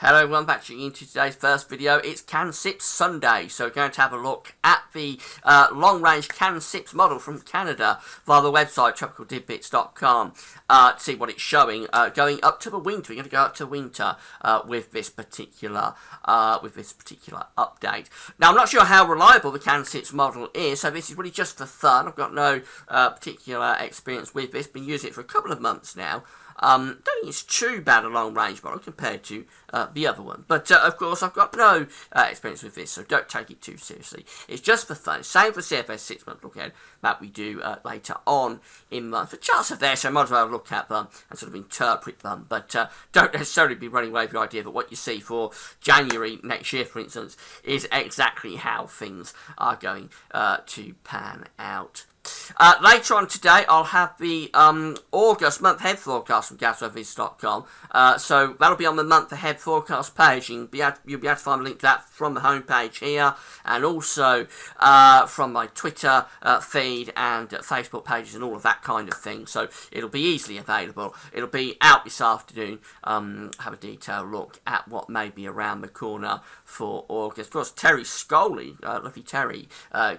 Hello everyone, back to you into today's first video. It's CANSIPS Sunday, so we're going to have a look at the long-range CANSIPS model from Canada via the website tropicaltidbits.com to see what it's showing going up to the winter. We're going to go up to winter with this particular update. Now, I'm not sure how reliable the CANSIPS model is, so this is really just for fun. I've got no particular experience with this. Been using it for a couple of months now. Don't think it's too bad a long-range model compared to the other one. But, of course, I've got no experience with this, so don't take it too seriously. It's just for fun. Same for CFS 6-month look ahead that we do later on in the month. The charts are there, so I might as well look at them and sort of interpret them. But don't necessarily be running away with the idea that what you see for January next year, for instance, is exactly how things are going to pan out. Later on today, I'll have the August month ahead forecast from gasweatherviz.com. So that'll be on the month ahead forecast page. You'll be able to find a link to that from the homepage here, and also from my Twitter feed and Facebook pages and all of that kind of thing. So it'll be easily available. It'll be out this afternoon. Have a detailed look at what may be around the corner for August. Of course, Terry Scully, lovely Terry,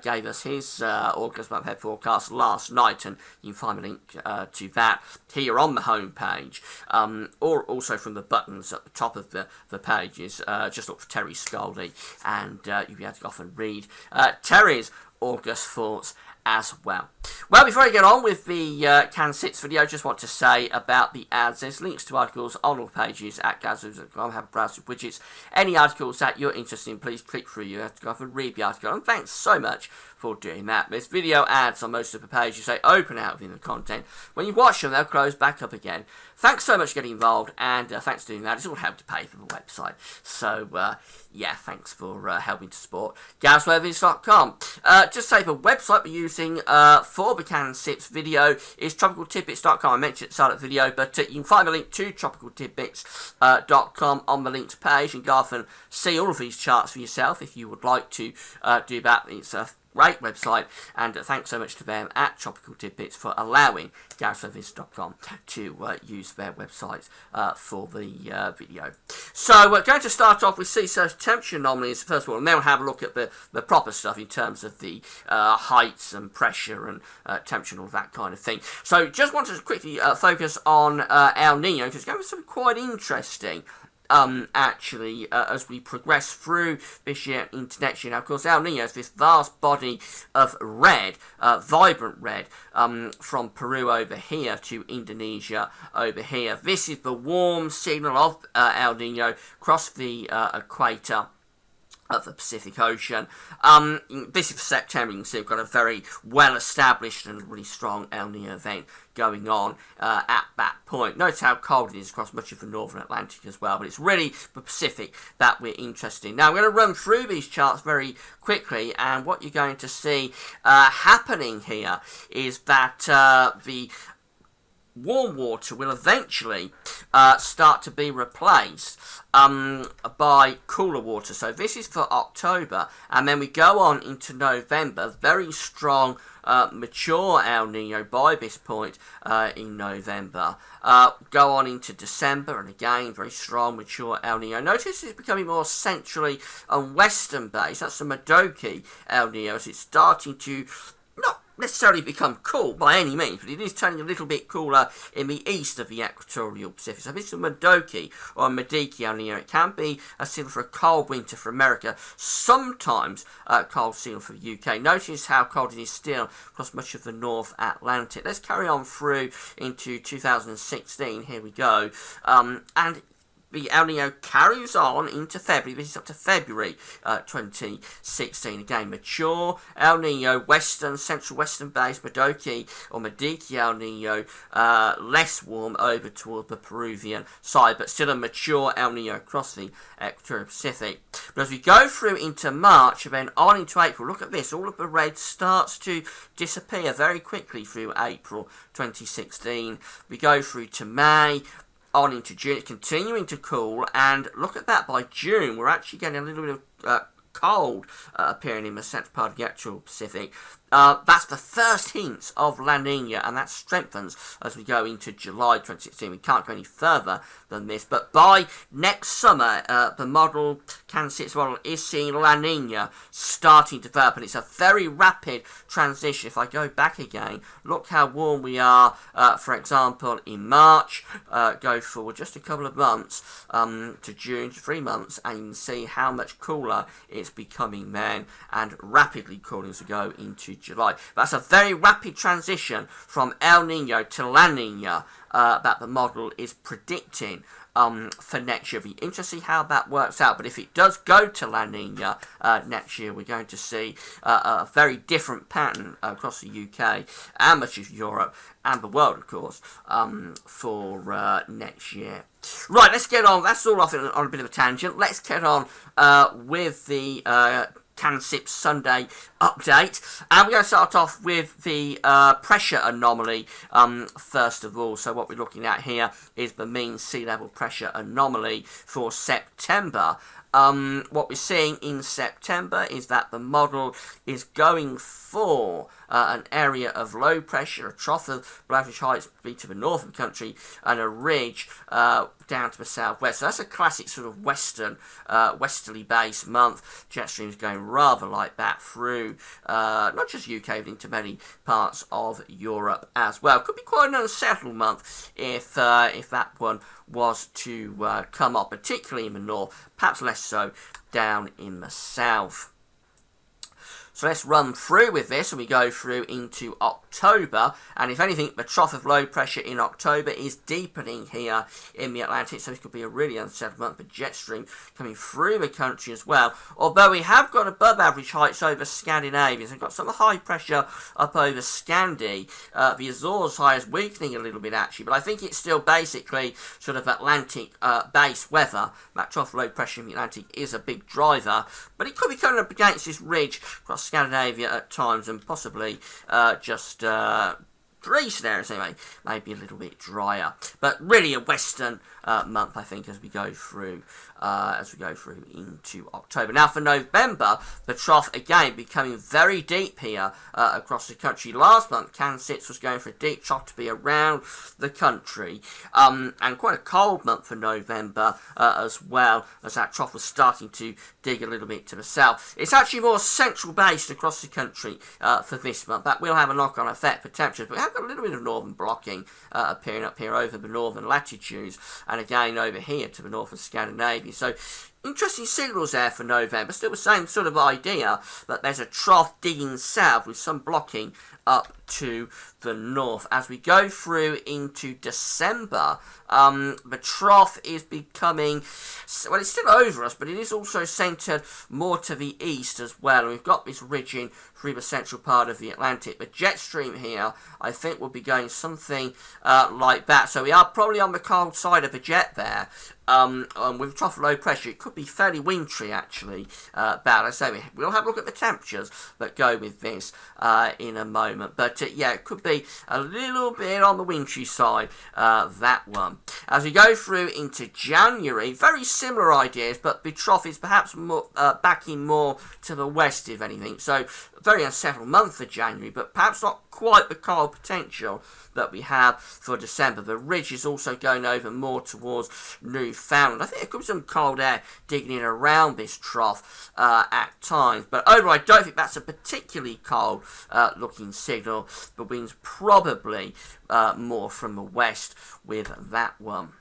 gave us his August month ahead forecast last night, and you can find a link to that here on the home page, or also from the buttons at the top of the pages. Just look for Terry Scully, and you'll be able to go off and read Terry's August thoughts as well. Well, before I get on with the CANSIPS video, I just want to say about the ads. There's links to articles on all pages at gasweatherviz.com. Have a browse of widgets. Any articles that you're interested in, please click through. You have to go off and read the article. And thanks so much for doing that. There's video ads on most of the pages. They open out within the content. When you watch them, they'll close back up again. Thanks so much for getting involved, and thanks for doing that. It's all helped to pay for the website. So, yeah, thanks for helping to support gasweatherviz.com. Just say the website we're using for the CANSIPS video is tropicaltidbits.com. I mentioned at the start of the video, but you can find the link to tropicaltidbits.com on the links page, and go off and see all of these charts for yourself if you would like to do that. It's a great website, and thanks so much to them at Tropical Tidbits for allowing gasweatherviz.com to use their website for the video. So we're going to start off with sea surface temperature anomalies first of all, and then we'll have a look at the proper stuff in terms of the heights and pressure and temperature and all that kind of thing. So just wanted to quickly focus on El Niño, because it's going to be something quite interesting actually, as we progress through this year into next year. Now, of course, El Niño is this vast body of red, vibrant red, from Peru over here to Indonesia over here. This is the warm signal of El Niño across the equator of the Pacific Ocean. This is for September. You can see we've got a very well-established and really strong El Niño event going on at that point. Notice how cold it is across much of the northern Atlantic as well, but it's really the Pacific that we're interested in. Now, I'm going to run through these charts very quickly, and what you're going to see happening here is that the warm water will eventually start to be replaced by cooler water. So this is for October, and then we go on into November. Very strong mature El Niño by this point in November. Go on into December, and again very strong mature El Niño. Notice it's becoming more centrally and western based. That's the Modoki El Niño, as it's starting to not necessarily become cool by any means, but it is turning a little bit cooler in the east of the equatorial Pacific. So this is a Modoki or a Mediki El Niño. It can be a signal for a cold winter for America, sometimes a cold signal for the UK. Notice how cold it is still across much of the North Atlantic. Let's carry on through into 2016. Here we go. And the El Niño carries on into February. This is up to February 2016. Again, mature El Niño, western, central western based Modoki or Mediki El Niño, less warm over toward the Peruvian side, but still a mature El Niño across the equatorial Pacific. But as we go through into March and then on into April, look at this. All of the red starts to disappear very quickly through April 2016. We go through to May, on into June. It's continuing to cool, and look at that, by June we're actually getting a little bit of cold appearing in the central part of the actual Pacific. That's the first hints of La Niña, and that strengthens as we go into July 2016. We can't go any further than this, but by next summer, the model, CANSIPS model, is seeing La Niña starting to develop, and it's a very rapid transition. If I go back again, look how warm we are, for example, in March, go forward just a couple of months to June, 3 months, and you can see how much cooler it's becoming then, and rapidly cooling as we go into July. That's a very rapid transition from El Nino to La Nina that the model is predicting for next year. It'll be interesting how that works out, but if it does go to La Nina next year, we're going to see a very different pattern across the UK and much of Europe and the world, of course, for next year. Right, let's get on. That's all off on a bit of a tangent. Let's get on with the CANSIPS Sunday update, and we're going to start off with the pressure anomaly first of all. So what we're looking at here is the mean sea level pressure anomaly for September. What we're seeing in September is that the model is going for an area of low pressure, a trough of average heights be to the north of the country, and a ridge down to the southwest. So that's a classic sort of westerly based month. Jet streams going rather like that through not just UK but into many parts of Europe as well. Could be quite an unsettled month if that one was to come up, particularly in the north, perhaps less so down in the south. So let's run through with this, and we go through into October, and if anything, the trough of low pressure in October is deepening here in the Atlantic, so this could be a really unsettled month for jet stream coming through the country as well. Although we have got above average heights over Scandinavia, so we've got some high pressure up over Scandi. The Azores high is weakening a little bit actually, but I think it's still basically sort of Atlantic based weather. That trough of low pressure in the Atlantic is a big driver, but it could be coming up against this ridge across Scandinavia at times, and possibly just 3 scenarios anyway, maybe a little bit drier, but really a western month, I think, as we go through into October. Now for November, the trough again becoming very deep here across the country. Last month, CANSIPS was going for a deep trough to be around the country, and quite a cold month for November as well, as that trough was starting to dig a little bit to the south. It's actually more central based across the country for this month. That will have a knock-on effect for temperatures, but we have got a little bit of northern blocking appearing up here over the northern latitudes, and again over here to the north of Scandinavia. So interesting signals there for November. Still the same sort of idea, that there's a trough digging south with some blocking up to the north. As we go through into December, the trough is becoming, well, it's still over us, but it is also centred more to the east as well. And we've got this ridging through the central part of the Atlantic. The jet stream here, I think, will be going something like that. So we are probably on the cold side of the jet there. With trough of low pressure, it could be fairly wintry actually. But as I say, we'll have a look at the temperatures that go with this in a moment. But yeah, it could be a little bit on the wintry side, that one. As we go through into January, very similar ideas, but the trough is perhaps more, backing more to the west, if anything. So very unsettled month for January, but perhaps not quite the cold potential that we have for December. The ridge is also going over more towards Newfoundland. I think there could be some cold air digging in around this trough at times, but overall I don't think that's a particularly cold looking signal. The wind's probably more from the west with that one.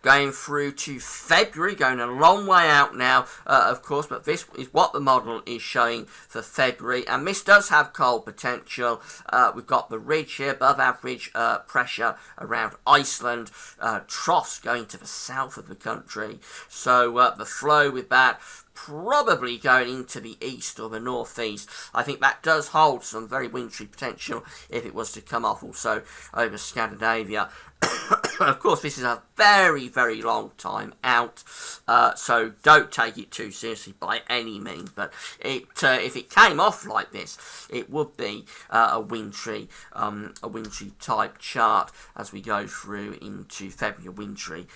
Going through to February, going a long way out now, of course, but this is what the model is showing for February, and this does have cold potential. We've got the ridge here, above average pressure around Iceland, troughs going to the south of the country, so the flow with that probably going into the east or the northeast. I think that does hold some very wintry potential if it was to come off also over Scandinavia. Of course, this is a very, very long time out, so don't take it too seriously by any means. But if it came off like this, it would be a wintry type chart as we go through into February, wintry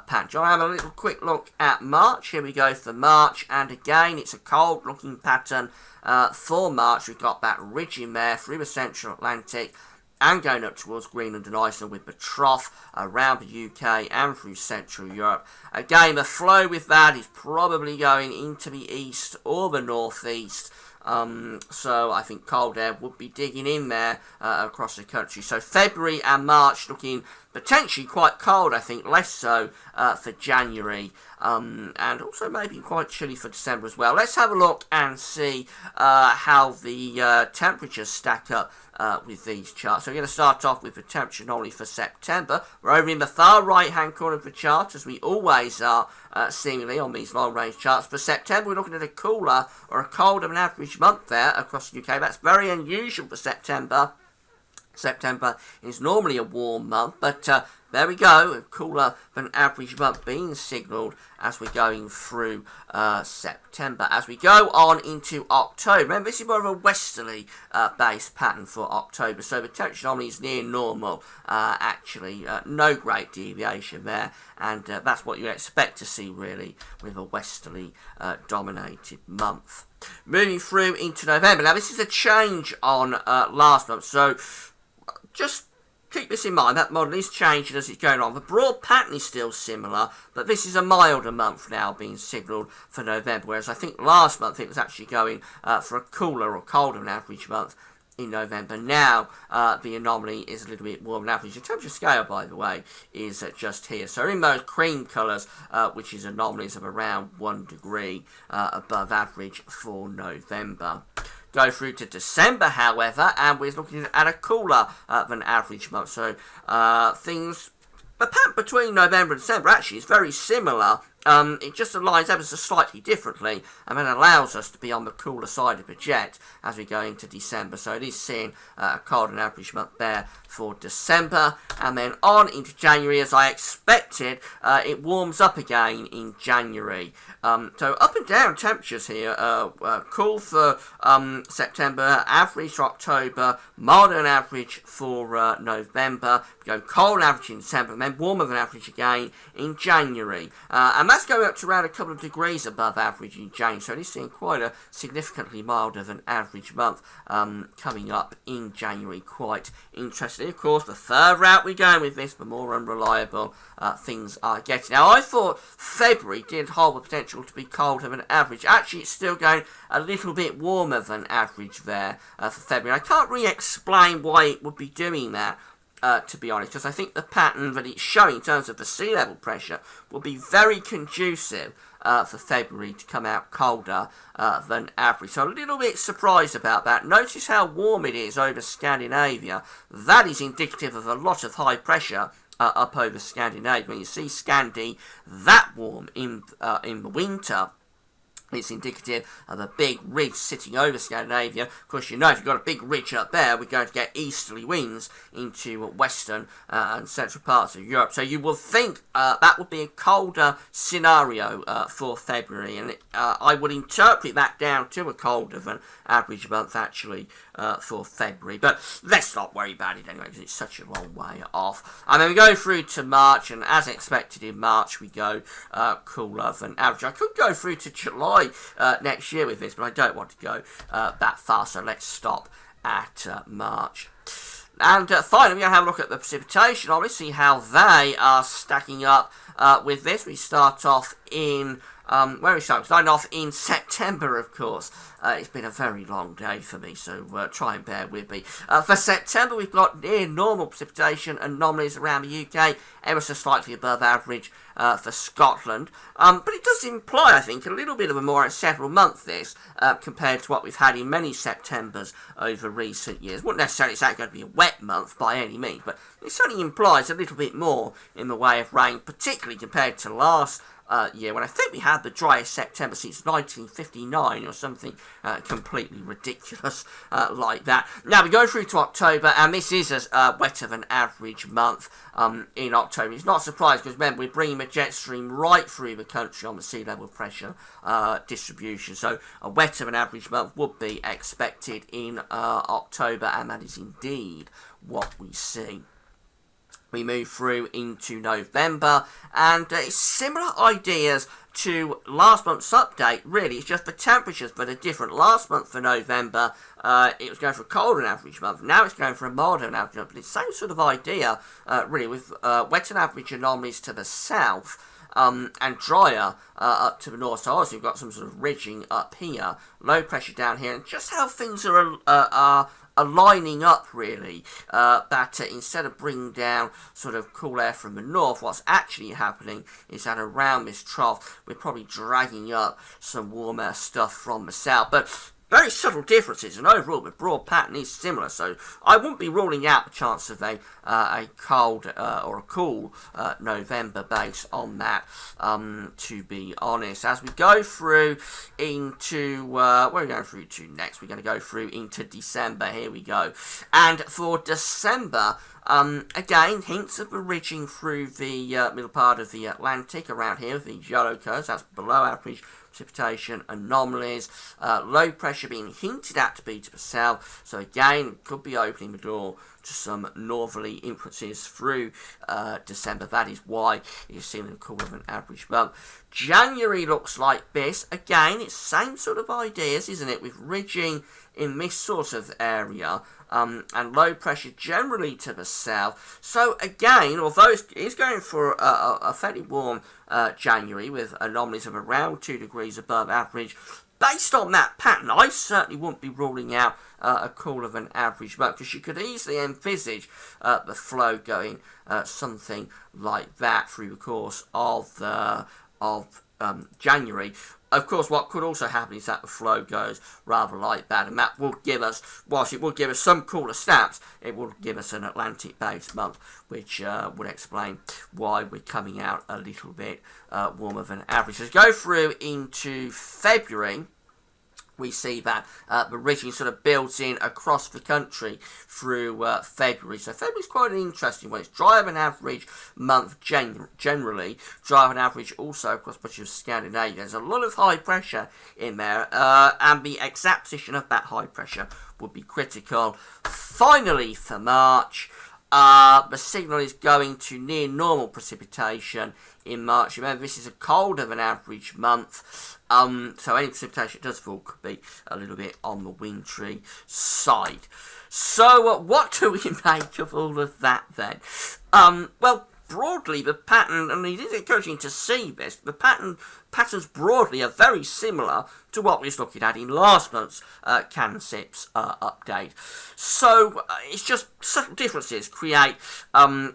patch. I'll have a little quick look at March. Here we go for March, and again, it's a cold-looking pattern for March. We've got that ridging there through the Central Atlantic and going up towards Greenland and Iceland with the trough around the UK and through Central Europe. Again, the flow with that is probably going into the east or the northeast. So I think cold air would be digging in there across the country. So February and March looking potentially quite cold, I think, less so for January, and also maybe quite chilly for December as well. Let's have a look and see how the temperatures stack up with these charts. So we're going to start off with the temperature anomaly for September. We're over in the far right hand corner of the chart, as we always are seemingly on these long range charts. For September, we're looking at a cooler or a colder than average month there across the UK. That's very unusual for September. September is normally a warm month, but there we go, a cooler than average month being signalled as we're going through September. As we go on into October, remember this is more of a westerly based pattern for October, so the temperature anomaly is near normal, actually, no great deviation there, and that's what you expect to see really with a westerly dominated month. Moving through into November, now this is a change on last month, so just keep this in mind, that model is changing as it's going on. The broad pattern is still similar, but this is a milder month now being signalled for November, whereas I think last month it was actually going for a cooler or colder than average month in November. Now the anomaly is a little bit warmer than average. The temperature scale, by the way, is just here. So in those cream colours, which is anomalies of around 1 degree above average for November. Go through to December, however, and we're looking at a cooler than average month. So things, the pattern between November and December actually is very similar. It just aligns ever so slightly differently, and then allows us to be on the cooler side of the jet as we go into December. So it is seeing a colder than average month there for December, and then on into January, as I expected, it warms up again in January. So up and down temperatures here, cool for September, average for October, milder than average for November, we go cold than average in December, and then warmer than average again in January. And that's going up to around a couple of degrees above average in January, so it is seeing quite a significantly milder than average month coming up in January. Quite interesting. Of course, the further out we go with this, the more unreliable things are getting. Now, I thought February did hold the potential to be colder than average. Actually, it's still going a little bit warmer than average there for February. I can't really explain why it would be doing that, to be honest, because I think the pattern that it's showing in terms of the sea level pressure will be very conducive for February to come out colder than average. So a little bit surprised about that. Notice how warm it is over Scandinavia. That is indicative of a lot of high pressure up over Scandinavia. When you see Scandi that warm in the winter, it's indicative of a big ridge sitting over Scandinavia. Of course, you know, if you've got a big ridge up there, we're going to get easterly winds into western and central parts of Europe. So you will think that would be a colder scenario for February, and I would interpret that down to a colder than average month, actually, for February. But let's not worry about it anyway, because it's such a long way off. And then we go through to March, and as expected in March, we go cooler than average. I could go through to July next year with this, but I don't want to go that far, so let's stop at March. And finally, we're going to have a look at the precipitation. Obviously, how they are stacking up with this. We start off in where are we starting? Starting off in September, of course. It's been a very long day for me, so try and bear with me. For September, we've got near normal precipitation anomalies around the UK, ever so slightly above average for Scotland. But it does imply, I think, a little bit of a more several month this, compared to what we've had in many Septembers over recent years. Wouldn't necessarily say it's going to be a wet month by any means, but it certainly implies a little bit more in the way of rain, particularly compared to last year, when I think we had the driest September since 1959 or something completely ridiculous like that. Now we go through to October, and this is a wetter than average month in October. It's not surprised because remember, we're bringing a jet stream right through the country on the sea level pressure distribution, so a wetter than average month would be expected in October, and that is indeed what we see. We move through into November, and it's similar ideas to last month's update, really. It's just the temperatures that are different. Last month for November, it was going for a colder than average month. Now it's going for a milder than average month. But it's the same sort of idea, really, with wet and average anomalies to the south. And drier up to the north. So obviously we've got some sort of ridging up here, low pressure down here, and just how things are lining up, really, that instead of bringing down sort of cool air from the north, what's actually happening is that around this trough we're probably dragging up some warmer stuff from the south. But very subtle differences, and overall the broad pattern is similar, so I wouldn't be ruling out the chance of a cold or a cool November based on that, to be honest. As we go through into, where are we going through to next? We're going to go through into December, here we go. And for December, again, hints of the ridging through the middle part of the Atlantic around here, these yellow curves, that's below average precipitation anomalies, low pressure being hinted at to be to the south, so again it could be opening the door to some northerly influences through December. That is why you're seeing a cooler than average month. January looks like this. Again, it's same sort of ideas, isn't it, with ridging in this sort of area, and low pressure generally to the south. So again, although it's going for a fairly warm January with anomalies of around 2 degrees above average, based on that pattern, I certainly wouldn't be ruling out a cooler than average month, because you could easily envisage the flow going something like that through the course of January. Of course, what could also happen is that the flow goes rather like that, and that will give us, whilst it will give us some cooler snaps, it will give us an Atlantic-based month, which would explain why we're coming out a little bit warmer than average. As we go through into February, we see that the ridging sort of builds in across the country through February. So February's quite an interesting one. It's drier than average month generally. Drier than average also across much of Scandinavia. There's a lot of high pressure in there, and the exact position of that high pressure would be critical. Finally, for March, the signal is going to near normal precipitation in March. Remember, this is a colder than average month, so any precipitation that does fall could be a little bit on the wintry side. So what do we make of all of that then? Well, broadly, the pattern, and it is encouraging to see this, the patterns broadly are very similar to what we was looking at in last month's CANSIPS update. So it's just subtle differences create a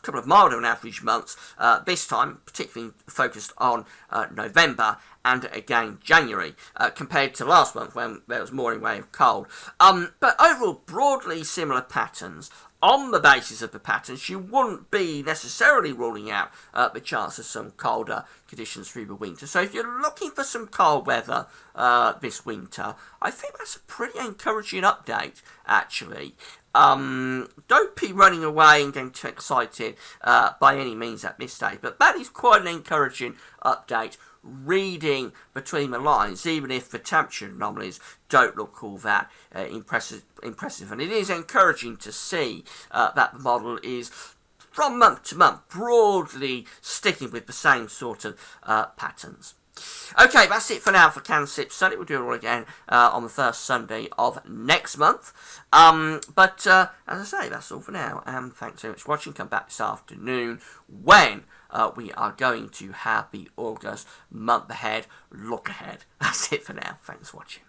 couple of milder than average months, this time particularly focused on November and again January, compared to last month when there was more in way of cold. But overall, broadly similar patterns. On the basis of the patterns, you wouldn't be necessarily ruling out the chance of some colder conditions through the winter. So if you're looking for some cold weather this winter, I think that's a pretty encouraging update, actually. Don't be running away and getting too excited by any means at this stage, but that is quite an encouraging update, reading between the lines, even if the temperature anomalies don't look all that impressive. And it is encouraging to see that the model is, from month to month, broadly sticking with the same sort of patterns. Okay, that's it for now for CANSIPS Sunday. We'll do it all again on the first Sunday of next month. But as I say, that's all for now. And thanks so much for watching. Come back this afternoon when we are going to have the August month ahead look ahead. That's it for now. Thanks for watching.